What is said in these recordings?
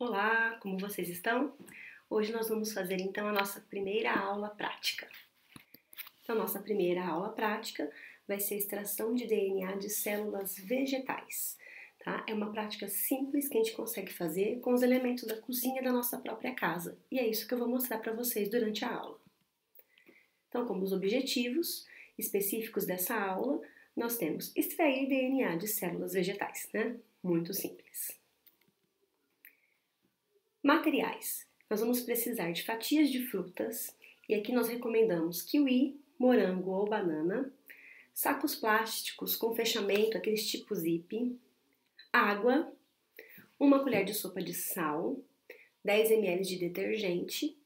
Olá, como vocês estão? Hoje nós vamos fazer então a nossa primeira aula prática. Então, nossa primeira aula prática vai ser extração de DNA de células vegetais, tá? É uma prática simples que a gente consegue fazer com os elementos da cozinha da nossa própria casa. E é isso que eu vou mostrar para vocês durante a aula. Então, como os objetivos específicos dessa aula, nós temos extrair DNA de células vegetais, né? Muito simples. Materiais. Nós vamos precisar de fatias de frutas, e aqui nós recomendamos kiwi, morango ou banana, sacos plásticos com fechamento, aqueles tipo zip, água, uma colher de sopa de sal, 10 ml de detergente,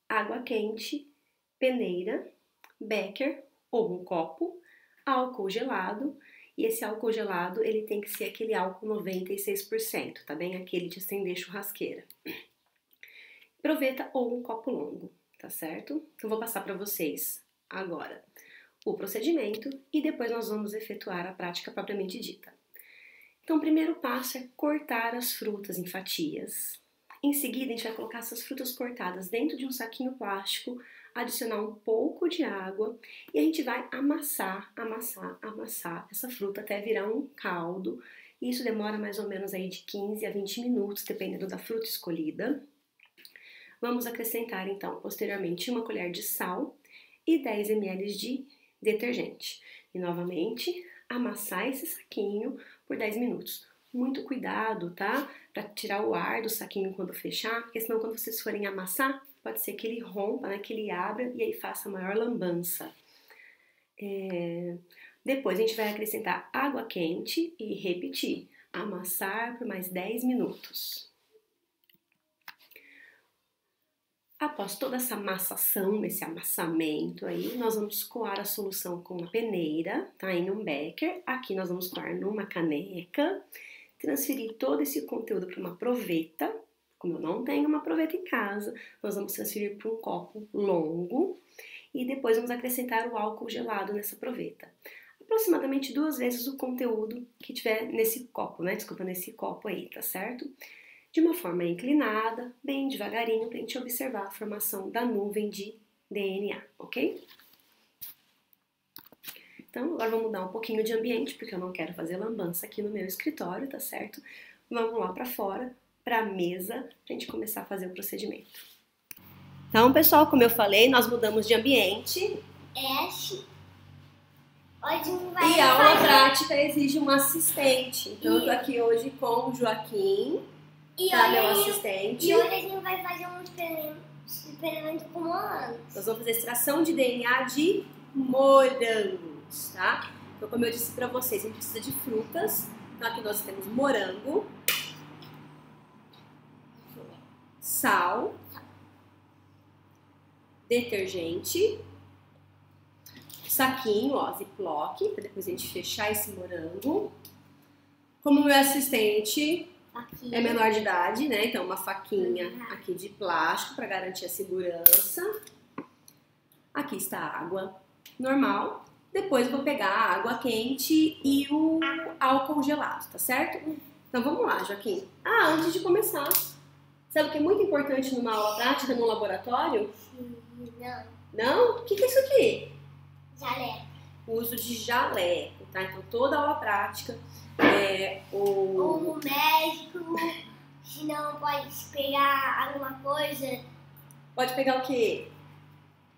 água quente, peneira, becker ou um copo, álcool gelado, e esse álcool gelado ele tem que ser aquele álcool 96%, tá bem? Aquele de acender churrasqueira. Proveta ou um copo longo, tá certo? Então, vou passar para vocês agora o procedimento e depois nós vamos efetuar a prática propriamente dita. Então, o primeiro passo é cortar as frutas em fatias. Em seguida, a gente vai colocar essas frutas cortadas dentro de um saquinho plástico, adicionar um pouco de água e a gente vai amassar essa fruta até virar um caldo. Isso demora mais ou menos aí de 15 a 20 minutos, dependendo da fruta escolhida. Vamos acrescentar, então, posteriormente, uma colher de sal e 10 ml de detergente. E, novamente, amassar esse saquinho por 10 minutos. Muito cuidado, tá? Para tirar o ar do saquinho quando fechar, porque senão quando vocês forem amassar, pode ser que ele rompa, né? Que ele abra e aí faça maior lambança. Depois, a gente vai acrescentar água quente e repetir. Amassar por mais 10 minutos. Após toda essa amassação, esse amassamento aí, nós vamos coar a solução com uma peneira, tá? Em um becker. Aqui nós vamos coar numa caneca, transferir todo esse conteúdo para uma proveta. Como eu não tenho uma proveta em casa, nós vamos transferir para um copo longo e depois vamos acrescentar o álcool gelado nessa proveta. Aproximadamente 2 vezes o conteúdo que tiver nesse copo, né? Desculpa, nesse copo aí, tá certo? De uma forma inclinada, bem devagarinho, para a gente observar a formação da nuvem de DNA, ok? Então, agora vamos mudar um pouquinho de ambiente, porque eu não quero fazer lambança aqui no meu escritório, tá certo? Vamos lá para fora, para a mesa, para a gente começar a fazer o procedimento. Então, pessoal, como eu falei, nós mudamos de ambiente. E a aula prática exige um assistente. Então, eu tô aqui hoje com o Joaquim. Meu assistente. E hoje a gente vai fazer um experimento com morangos. Nós vamos fazer extração de DNA de morangos, tá? Então, como eu disse pra vocês, a gente precisa de frutas. Então, aqui nós temos morango, sal, detergente, saquinho, ó, ziplock, pra depois a gente fechar esse morango. Como meu assistente é menor de idade, né? Então, uma faquinha aqui de plástico para garantir a segurança. Aqui está a água normal. Depois eu vou pegar a água quente e o álcool gelado, tá certo? Então, vamos lá, Joaquim. Antes de começar, sabe o que é muito importante numa aula prática, num laboratório? Não. Não? O que é isso aqui? Jaleco. O uso de jaleco, tá? Então, toda aula prática Ou no médico, se não pode pegar alguma coisa. Pode pegar o quê?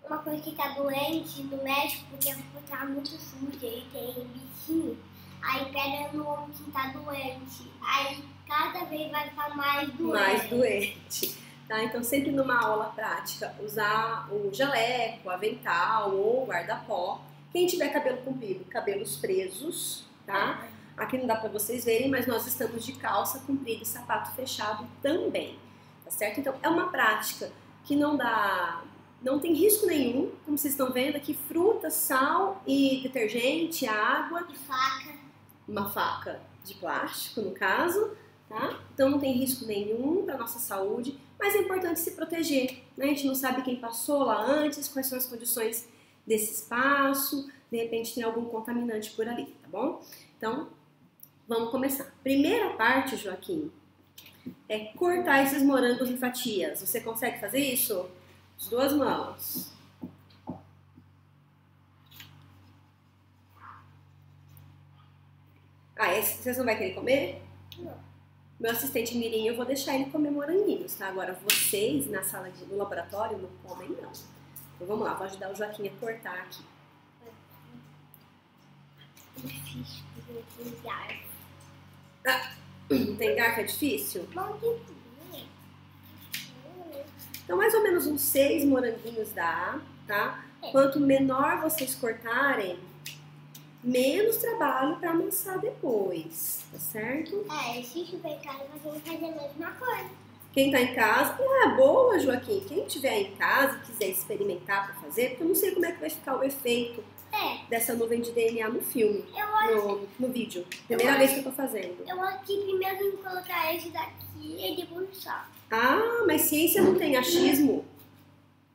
Uma coisa que tá doente no médico, porque a roupa tá muito suja e tem bichinho. Aí pega no homem que tá doente. Aí cada vez vai ficar mais doente. Mais doente. Tá? Então, sempre numa aula prática, usar o jaleco, avental ou guarda-pó. Quem tiver cabelo comprido, cabelos presos, tá? Aqui não dá pra vocês verem, mas nós estamos de calça comprida e sapato fechado também, tá certo? Então, é uma prática que não tem risco nenhum, como vocês estão vendo aqui, fruta, sal e detergente, água. E faca. Uma faca de plástico, no caso, tá? Então, não tem risco nenhum pra nossa saúde, mas é importante se proteger, né? A gente não sabe quem passou lá antes, quais são as condições desse espaço, de repente tem algum contaminante por ali, tá bom? Então, vamos começar. Primeira parte, Joaquim, é cortar esses morangos em fatias. Você consegue fazer isso? As duas mãos. Esse vocês não vão querer comer? Não. Meu assistente Mirim, eu vou deixar ele comer moranguinhos, tá? Agora vocês no laboratório não comem, não. Então vamos lá, vou ajudar o Joaquim a cortar aqui. Difícil, porque Tem garfo, é difícil? não tem. Então mais ou menos uns 6 moranguinhos dá, tá? Quanto menor vocês cortarem, menos trabalho para amassar depois, tá certo? Se estiver em casa, nós vamos fazer a mesma coisa. Quem tá em casa, boa, Joaquim. Quem tiver em casa e quiser experimentar para fazer, porque eu não sei como é que vai ficar o efeito dessa nuvem de DNA no filme, no vídeo. Primeira vez que eu tô fazendo. Eu aqui primeiro em colocar esse daqui e depois só. Mas ciência não tem achismo.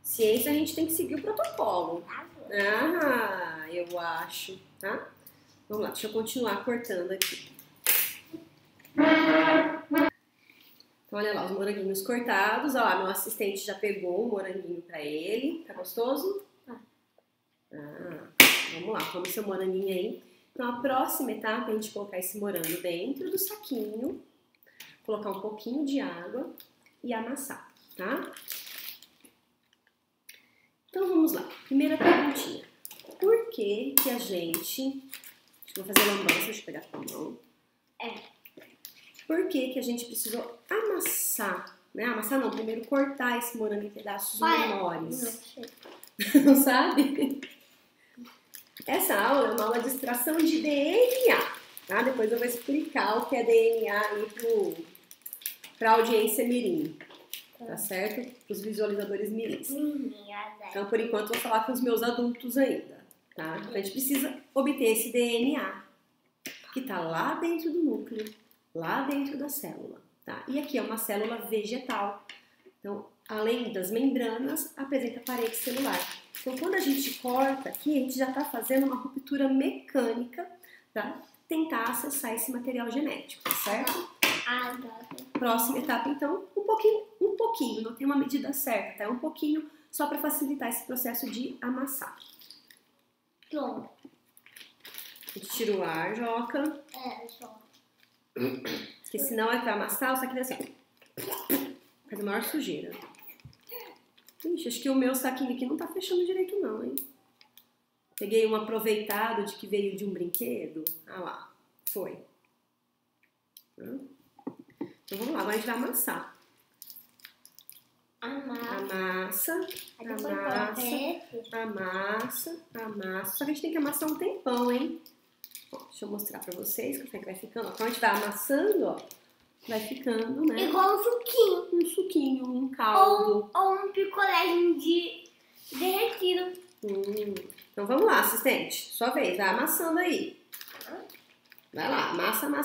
Ciência a gente tem que seguir o protocolo. Tá bom. Eu acho, tá? Vamos lá, deixa eu continuar cortando aqui. Então, olha lá, os moranguinhos cortados. Olha lá, meu assistente já pegou um moranguinho pra ele. Tá gostoso? Vamos lá, come seu moranguinho aí. Então, a próxima etapa é a gente colocar esse morango dentro do saquinho, colocar um pouquinho de água e amassar, tá? Então, vamos lá. Primeira perguntinha. Por que que a gente... Vou fazer lambança, deixa eu pegar com a mão. Por que que a gente precisou amassar, né? Amassar não, primeiro cortar esse morango em pedaços menores. Não sabe? Essa aula é uma aula de extração de DNA, tá? Depois eu vou explicar o que é DNA aí pra audiência mirim, tá certo? Os visualizadores mirins. Então, por enquanto, eu vou falar com os meus adultos ainda, tá? Então, a gente precisa obter esse DNA que tá lá dentro do núcleo, lá dentro da célula, tá? E aqui é uma célula vegetal. Então, além das membranas, apresenta parede celular. Então, quando a gente corta aqui, a gente já está fazendo uma ruptura mecânica para tentar acessar esse material genético, tá certo? Próxima etapa, então, um pouquinho, não tem uma medida certa, tá? Um pouquinho só para facilitar esse processo de amassar. Pronto. A gente tira o ar, Joca. Só. Porque senão vai amassar, só que assim, faz a maior sujeira. Ixi, acho que o meu saquinho aqui não tá fechando direito não, hein? Peguei um aproveitado de que veio de um brinquedo. Lá, foi. Então vamos lá, agora a gente vai amassar. Amassa. Só que a gente tem que amassar um tempão, hein? Ó, deixa eu mostrar pra vocês como é que vai ficando. Ó, quando a gente vai amassando, ó, vai ficando, né? Igual um suquinho. Um suquinho, um caldo. Ou um picolézinho de derretido. Então vamos lá, assistente. Sua vez, vai amassando aí. Vai lá, amassa. A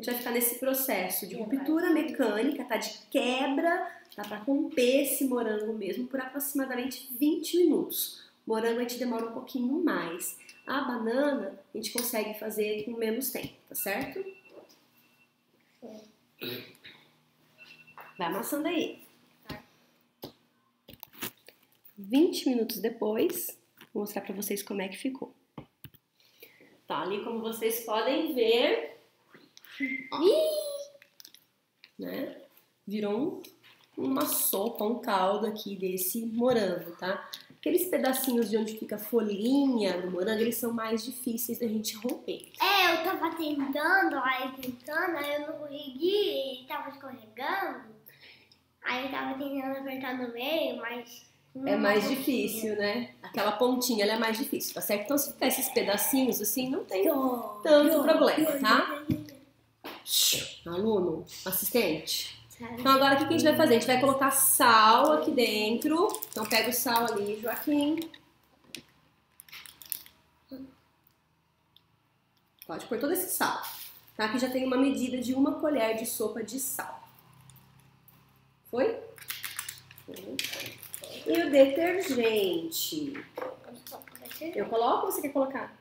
gente vai ficar nesse processo de ruptura mecânica, tá? De quebra, tá? Pra romper esse morango mesmo por aproximadamente 20 minutos. O morango a gente demora um pouquinho mais. A banana a gente consegue fazer com menos tempo, tá certo? Vai amassando aí. 20 minutos depois, vou mostrar pra vocês como é que ficou. Tá, ali como vocês podem ver, né? Virou uma sopa, um caldo aqui desse morango, tá? Aqueles pedacinhos de onde fica a folhinha do morango, eles são mais difíceis da gente romper. Eu tava tentando, aí eu não consegui, tava escorregando. Aí eu tava tentando apertar no meio, mas... É mais difícil, né? Aquela pontinha, ela é mais difícil, tá certo? Então, se ficar esses pedacinhos assim, não tem tanto problema, tá? Aluno, assistente. Então, agora o que a gente vai fazer? A gente vai colocar sal aqui dentro. Então, pega o sal ali, Joaquim. Pode pôr todo esse sal, tá? Aqui já tem uma medida de 1 colher de sopa de sal. Foi? E o detergente? Eu coloco ou você quer colocar?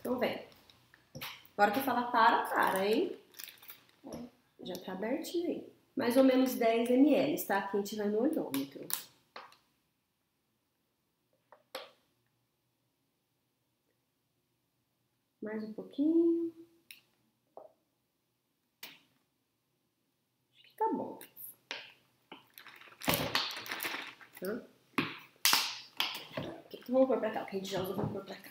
Então vem. Agora que eu falar para, hein? Já tá abertinho aí. Mais ou menos 10 ml, tá? Aqui a gente vai no olhômetro. Mais um pouquinho. Acho que tá bom. Tá? Então vamos pôr pra cá, o que a gente já usou, vamos pôr pra cá.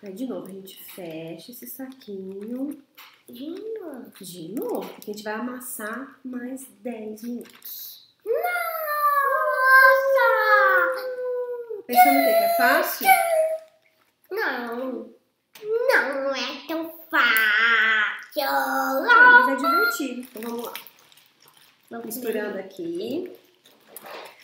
Aí de novo a gente fecha esse saquinho. De novo, porque a gente vai amassar mais 10 minutos. Nossa! Pensando que é fácil? Não é tão fácil. Mas é divertido. Então vamos lá. Misturando aqui.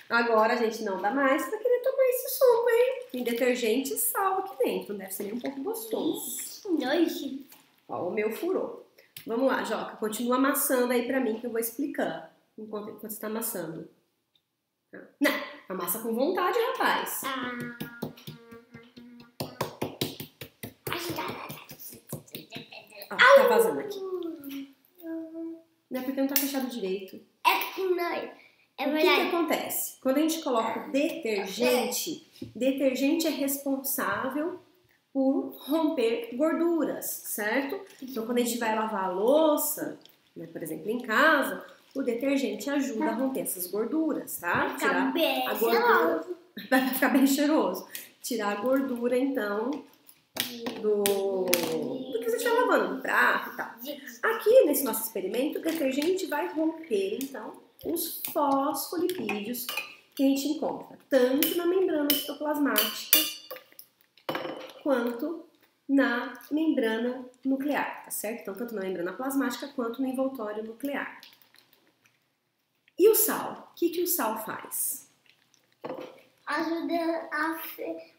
Agora a gente não dá mais pra querer tomar esse suco, hein? Tem detergente e sal aqui dentro. Não deve ser nem um pouco gostoso. Noite. Ó, o meu furou. Vamos lá, Joca. Continua amassando aí pra mim que eu vou explicando. Enquanto você tá amassando. Não, amassa com vontade, rapaz. Ó, tá vazando aqui. Não é porque não tá fechado direito. É O que acontece? Quando a gente coloca o detergente, detergente é responsável por romper gorduras, certo? Então, quando a gente vai lavar a louça, né, por exemplo, em casa, o detergente ajuda a romper essas gorduras, tá? Tirar a gordura. Vai ficar bem cheiroso. Tirar a gordura, então, do que você estiver lavando, do prato e tal. Aqui, nesse nosso experimento, o detergente vai romper, então, os fosfolipídios que a gente encontra tanto na membrana citoplasmática quanto na membrana nuclear, tá certo? Então, tanto na membrana plasmática quanto no envoltório nuclear. E o sal? O que o sal faz? Ajuda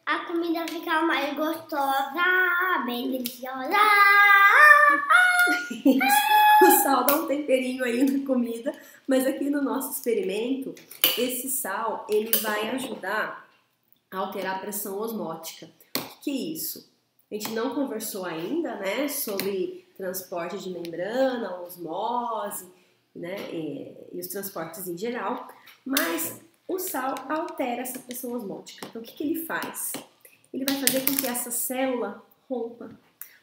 a comida a ficar mais gostosa, bem deliciosa. O sal dá um temperinho aí na comida, mas aqui no nosso experimento, esse sal, ele vai ajudar a alterar a pressão osmótica. O que é isso? A gente não conversou ainda, né, sobre transporte de membrana, osmose, né, e os transportes em geral, mas o sal altera essa pressão osmótica. Então, o que ele faz? Ele vai fazer com que essa célula rompa,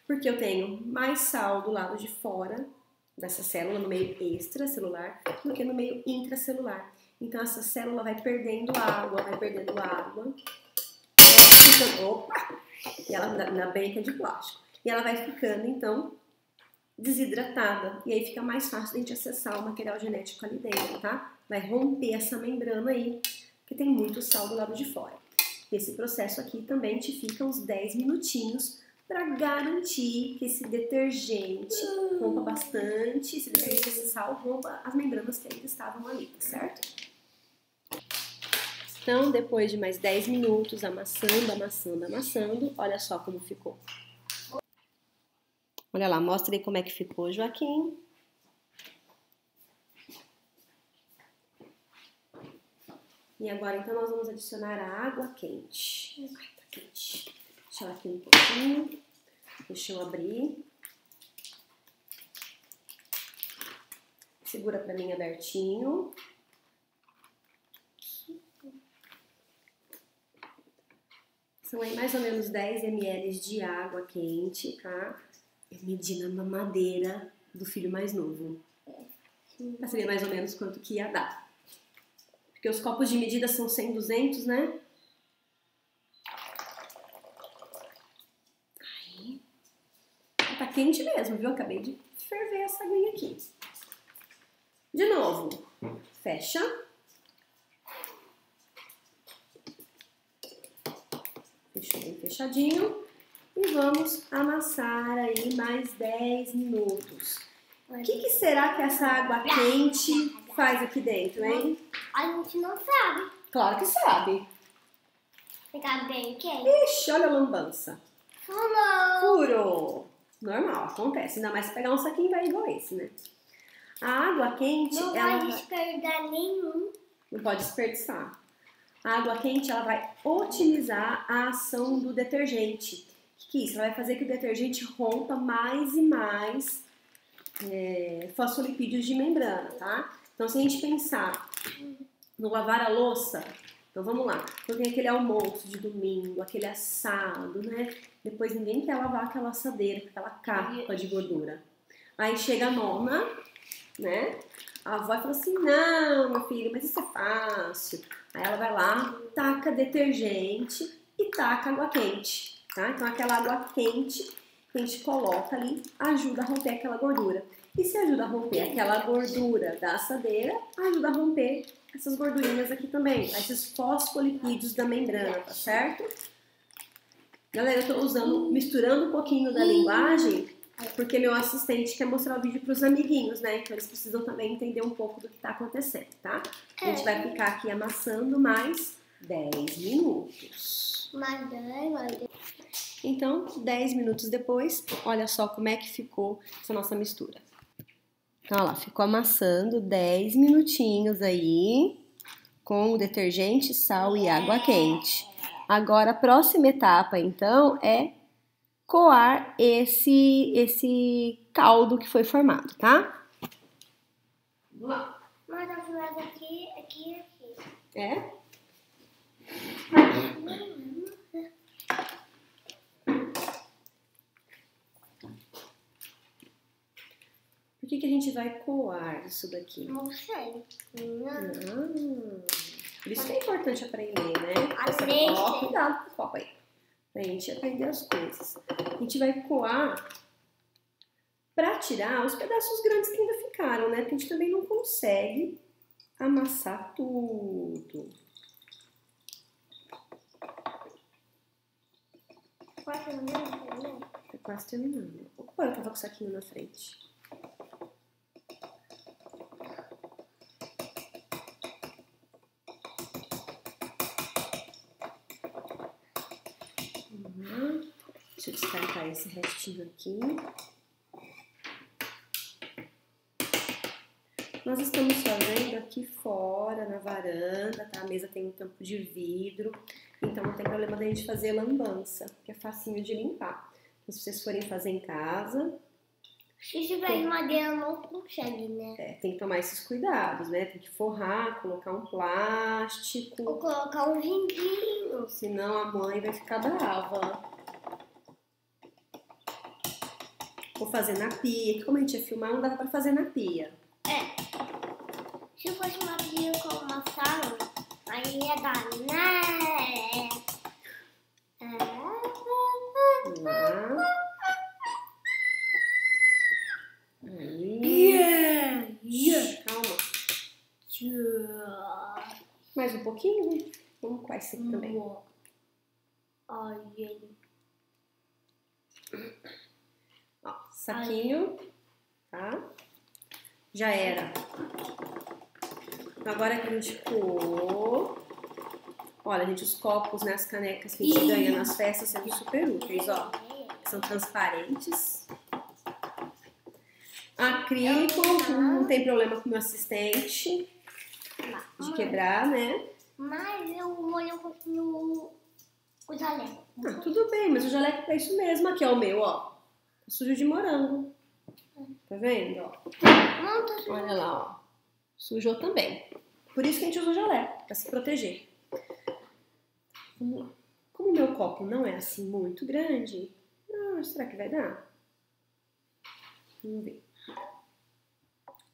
porque eu tenho mais sal do lado de fora dessa célula, no meio extracelular, do que no meio intracelular. Então, essa célula vai perdendo água, opa! E ela na banca de plástico. E ela vai ficando, então, desidratada. E aí fica mais fácil a gente acessar o material genético ali dentro, tá? Vai romper essa membrana aí, que tem muito sal do lado de fora. Esse processo aqui também te fica uns 10 minutinhos para garantir que esse detergente rompa bastante, esse sal rompa as membranas que ainda estavam ali, tá certo? Então, depois de mais 10 minutos amassando, olha só como ficou. Olha lá, mostra aí como é que ficou, Joaquim. E agora, então, nós vamos adicionar a água quente. Ai, tá quente. Deixa ela aqui um pouquinho. Deixa eu abrir. Segura pra mim abertinho. São aí mais ou menos 10 ml de água quente, tá? Eu medi na mamadeira do filho mais novo. Pra saber mais ou menos quanto que ia dar. Porque os copos de medida são 100, 200, né? Aí. Tá quente mesmo, viu? Acabei de ferver essa aguinha aqui. De novo. Fecha. Deixa bem fechadinho. E vamos amassar aí mais 10 minutos. O que será que essa água quente faz aqui dentro, hein? A gente não sabe. Claro que sabe. Ficar bem quente. Ixi, olha a lambança. Furou. Normal, acontece. Ainda mais se pegar um saquinho velho igual esse, né? A água quente, não ela vai desperdiçar nenhum. Não pode desperdiçar. A água quente, ela vai otimizar a ação do detergente. O que é isso? Ela vai fazer que o detergente rompa mais e mais fosfolipídios de membrana, tá? Então, se a gente pensar no lavar a louça, então vamos lá. Então tem aquele almoço de domingo, aquele assado, né? Depois ninguém quer lavar aquela assadeira, com aquela capa de gordura. Aí chega a nona, né? A avó fala assim, não, meu filho, mas isso é fácil. Aí ela vai lá, taca detergente e taca água quente, tá? Então aquela água quente que a gente coloca ali ajuda a romper aquela gordura. E se ajuda a romper aquela gordura da assadeira, ajuda a romper essas gordurinhas aqui também, esses fosfolipídios da membrana, tá certo? Galera, eu tô misturando um pouquinho da linguagem, porque meu assistente quer mostrar o vídeo pros amiguinhos, né? Então eles precisam também entender um pouco do que tá acontecendo, tá? A gente vai ficar aqui amassando mais 10 minutos. Então, 10 minutos depois, olha só como é que ficou essa nossa mistura. Então, olha lá, ficou amassando 10 minutinhos aí, com o detergente, sal e água quente. Agora, a próxima etapa, então, é coar esse caldo que foi formado, tá? Vamos lá. Mas eu fiz aqui. É? Por que a gente vai coar isso daqui? Não sei. Por isso que é importante aprender, né? Ó, cuidado com o copo aí. Pra gente aprender as coisas. A gente vai coar pra tirar os pedaços grandes que ainda ficaram, né? Porque a gente também não consegue amassar tudo. Quase terminando? Tá quase terminando. Opa, eu tava com o saquinho na frente. Deixa eu descartar esse restinho aqui. Nós estamos fazendo aqui fora, na varanda, tá? A mesa tem um tampo de vidro, então não tem problema da gente fazer lambança, que é facinho de limpar. Então, se vocês forem fazer em casa... Se tiver de madeira, não consegue, né? Tem que tomar esses cuidados, né? Tem que forrar, colocar um plástico... Ou colocar um vinguinho. Senão a mãe vai ficar brava. Ou fazer na pia, que como a gente ia filmar, não dava pra fazer na pia. Se fosse uma pia com uma sala, aí ia dar, né? Lá. Aí. Calma. Mais um pouquinho? Vamos com esse aqui também. Ai, ele. Ó, saquinho, tá? Já era. Agora que a gente coou, olha, gente, os copos, né, as canecas que a gente ganha nas festas são super úteis, ó. São transparentes. Acrílico, não tem problema com o meu assistente de quebrar, né? Mas eu molhei um pouquinho o jaleco. Ah, tudo bem, mas o jaleco é isso mesmo. Aqui, ó, o meu, ó. Tá sujo de morango. Tá vendo, ó? Olha lá, ó. Sujou também. Por isso que a gente usa o jaleco, pra se proteger. Vamos lá. Como o meu copo não é assim muito grande, será que vai dar? Vamos ver.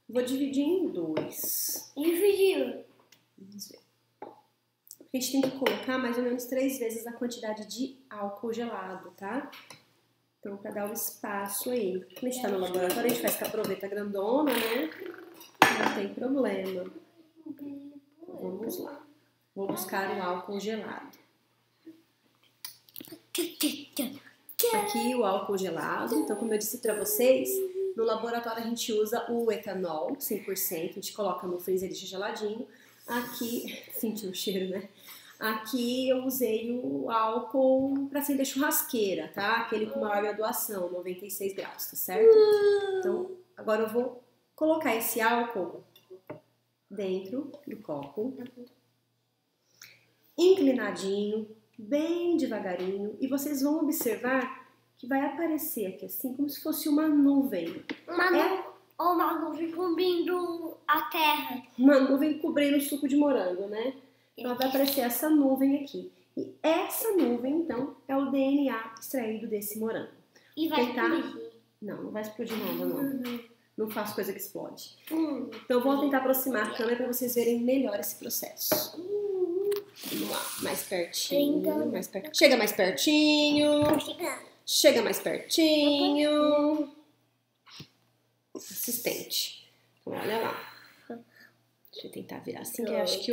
Vou dividir em 2. Dividiu. Vamos ver. A gente tem que colocar mais ou menos 3 vezes a quantidade de álcool gelado, tá? Então, pra dar o espaço aí. Quando a gente tá no laboratório, a gente faz com a proveta grandona, né? Não tem problema. Vamos lá. Vou buscar o álcool gelado. Aqui o álcool gelado. Então, como eu disse pra vocês, no laboratório a gente usa o etanol 100%. A gente coloca no freezer, deixa geladinho. Aqui, sentindo o cheiro, né? Aqui eu usei o álcool para acender churrasqueira, tá? Aquele com maior graduação, 96 graus, tá certo? Então, agora eu vou colocar esse álcool dentro do copo, inclinadinho, bem devagarinho, e vocês vão observar que vai aparecer aqui assim, como se fosse uma nuvem. Ou uma nuvem cobrindo a terra. Uma nuvem cobrindo o suco de morango, né? Então vai aparecer essa nuvem aqui. E essa nuvem, então, é o DNA extraído desse morango. E vai explodir. Não vai explodir nada, não. Não faço coisa que explode. Então eu vou tentar aproximar a câmera para vocês verem melhor esse processo. Vamos lá, mais pertinho, mais pertinho. Chega mais pertinho. Chega mais pertinho. Assistente. Então, olha lá. Deixa eu tentar virar assim, que eu acho que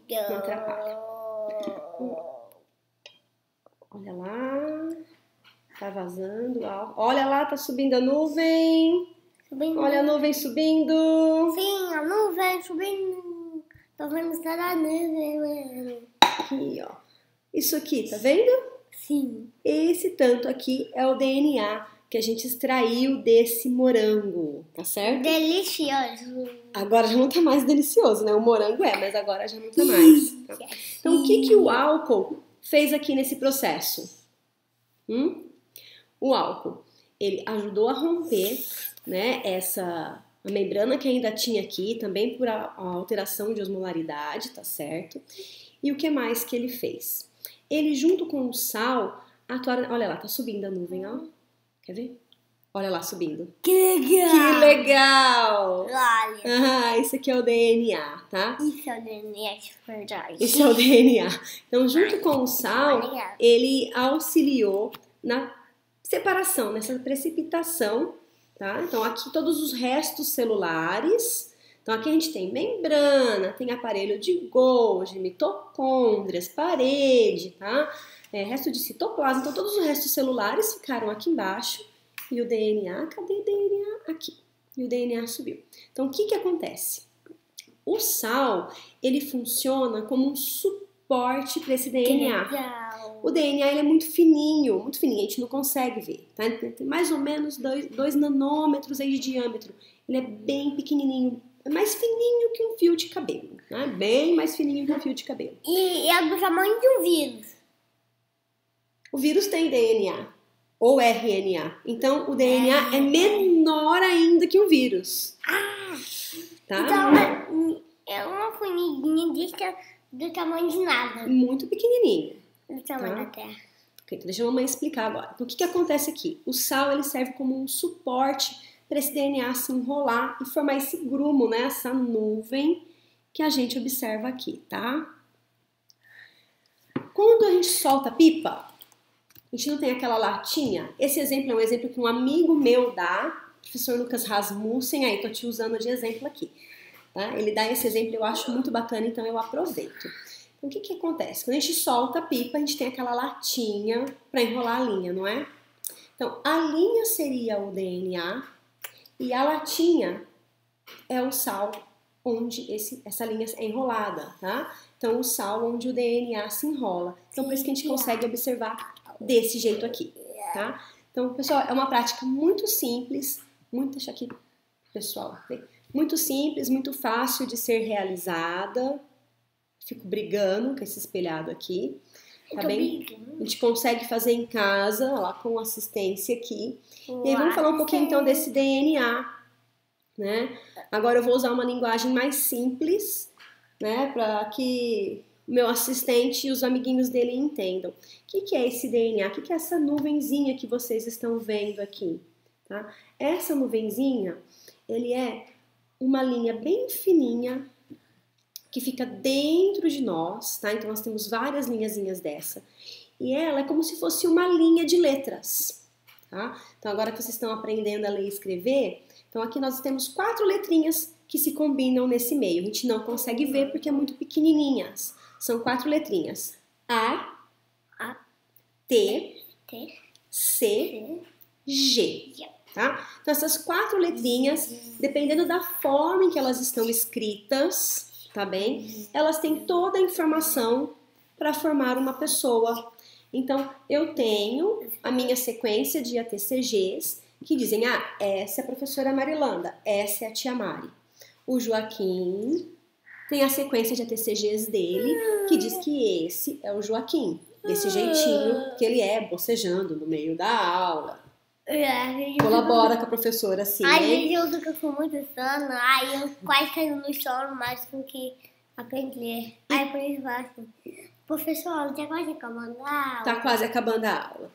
não atrapalha. Olha lá. Tá vazando. Olha lá, tá subindo a nuvem. Olha a nuvem subindo. Sim, a nuvem subindo. Tô vendo estar a nuvem. Aqui, ó. Isso aqui, tá vendo? Sim. Esse tanto aqui é o DNA que a gente extraiu desse morango, tá certo? Delicioso. Agora já não tá mais delicioso, né? O morango mas agora já não tá mais. Tá? Então, o que o álcool fez aqui nesse processo? O álcool, ele ajudou a romper, né, a membrana que ainda tinha aqui, também por a alteração de osmolaridade, tá certo? E o que mais que ele fez? Ele, junto com o sal, olha lá, tá subindo a nuvem, ó. Quer ver? Olha lá, subindo. Que legal! Que legal! Olha. Isso aqui é o DNA, tá? Isso é o DNA de verdade. Isso é o DNA. Então, junto com o sal, ele auxiliou na separação, nessa precipitação, tá? Então, aqui todos os restos celulares. Então, aqui a gente tem membrana, tem aparelho de Golgi, mitocôndrias, parede, tá? Resto de citoplasma. Então, todos os restos celulares ficaram aqui embaixo. E o DNA, cadê o DNA? Aqui. E o DNA subiu. Então, o que acontece? O sal, ele funciona como um suporte para esse DNA. Legal. O DNA, ele é muito fininho, a gente não consegue ver, tá? Tem mais ou menos 2 nanômetros aí de diâmetro. Ele é bem pequenininho, é mais fininho que um fio de cabelo, né? Bem mais fininho que um fio de cabelo. E é do tamanho de um vírus. O vírus tem DNA, ou RNA. Então, o DNA é menor ainda que um vírus. Tá? Então, é uma formiguinha do tamanho de nada. Muito pequenininho. Do tamanho da Terra. Ok, então deixa a mamãe explicar agora. Então, o que acontece aqui? O sal, ele serve como um suporte para esse DNA se enrolar e formar esse grumo, né? Essa nuvem que a gente observa aqui, tá? Quando a gente solta a pipa, a gente não tem aquela latinha. Esse exemplo é um exemplo que um amigo meu dá, professor Lucas Rasmussen, aí tô te usando de exemplo aqui. Tá? Ele dá esse exemplo, eu acho muito bacana, então eu aproveito. Então, o que acontece? Quando a gente solta a pipa, a gente tem aquela latinha para enrolar a linha, não é? Então, a linha seria o DNA e a latinha é o sal onde essa linha é enrolada, tá? Então, o sal onde o DNA se enrola. Então, por isso que a gente consegue observar desse jeito aqui, tá? Então, pessoal, é uma prática muito simples, deixa aqui, pessoal, muito simples, muito fácil de ser realizada. Fico brigando com esse espelhado aqui, tá bem? A gente consegue fazer em casa, lá com assistência aqui. E aí vamos falar um pouquinho então desse DNA, né? Agora eu vou usar uma linguagem mais simples, né? Para que o meu assistente e os amiguinhos dele entendam. O que é esse DNA? O que é essa nuvenzinha que vocês estão vendo aqui? Tá? Essa nuvenzinha, ele é uma linha bem fininha que fica dentro de nós, tá? Então nós temos várias linhazinhas dessa. E ela é como se fosse uma linha de letras, tá? Então agora que vocês estão aprendendo a ler e escrever, então aqui nós temos 4 letrinhas que se combinam nesse meio. A gente não consegue ver porque é muito pequenininhas. São 4 letrinhas. A, T, C, G. Tá? Então essas 4 letrinhas, dependendo da forma em que elas estão escritas, tá bem? Elas têm toda a informação para formar uma pessoa. Então eu tenho a minha sequência de ATCGs que dizem, essa é a professora Marilanda, essa é a tia Mari. O Joaquim tem a sequência de ATCGs dele que diz que esse é o Joaquim, desse jeitinho que ele é, bocejando no meio da aula. Colabora com a professora, sim, Às hein? vezes eu fico com muito sono, aí eu quase caio no sono, mas com que aprender. Aí por isso eu falo assim, professor, já quase acabando a aula. Tá quase acabando a aula.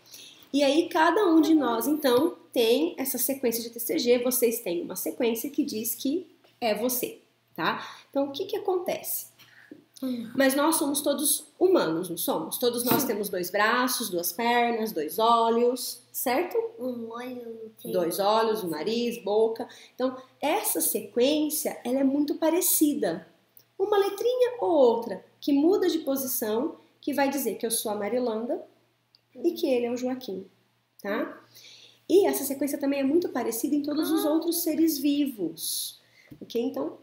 E aí, cada um de nós, então, tem essa sequência de TCG. Vocês têm uma sequência que diz que é você, tá? Então, o que que acontece? Mas nós somos todos humanos, não somos? Todos nós temos 2 braços, 2 pernas, 2 olhos, certo? Um olho, 2 olhos, um nariz, boca. Então, essa sequência, ela é muito parecida. Uma letrinha ou outra que muda de posição, que vai dizer que eu sou a Marilanda e que ele é o Joaquim, tá? E essa sequência também é muito parecida em todos os outros seres vivos, ok? Então,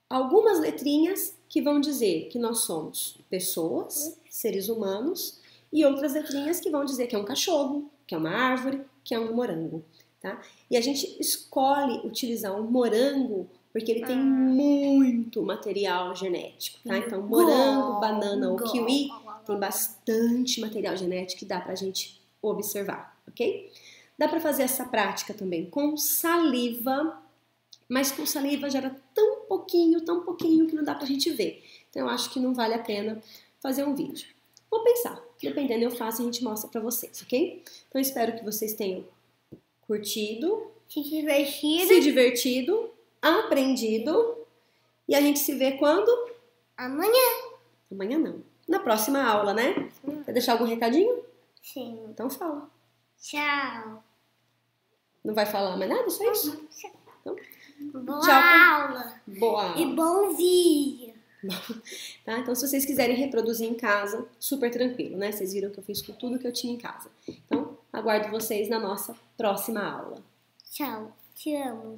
algumas letrinhas que vão dizer que nós somos pessoas, seres humanos, e outras letrinhas que vão dizer que é um cachorro, que é uma árvore, que é um morango, tá? E a gente escolhe utilizar um morango porque ele tem muito material genético, tá? Então, morango, banana ou kiwi tem bastante material genético que dá pra gente observar, ok? Dá pra fazer essa prática também com saliva, mas com saliva gera tão pouquinho que não dá pra gente ver. Então, eu acho que não vale a pena fazer um vídeo. Vou pensar, dependendo eu faço e a gente mostra pra vocês, ok? Então, espero que vocês tenham curtido, se divertido, aprendido, e a gente se vê quando? Amanhã. Amanhã não. Na próxima aula, né? Quer deixar algum recadinho? Sim. Então fala. Tchau. Não vai falar mais nada? Só isso? Então, boa tchau. aula. Boa aula. E bom vídeo. Tá? Então, se vocês quiserem reproduzir em casa, super tranquilo, né? Vocês viram que eu fiz com tudo que eu tinha em casa. Então, aguardo vocês na nossa próxima aula. Tchau. Te amo.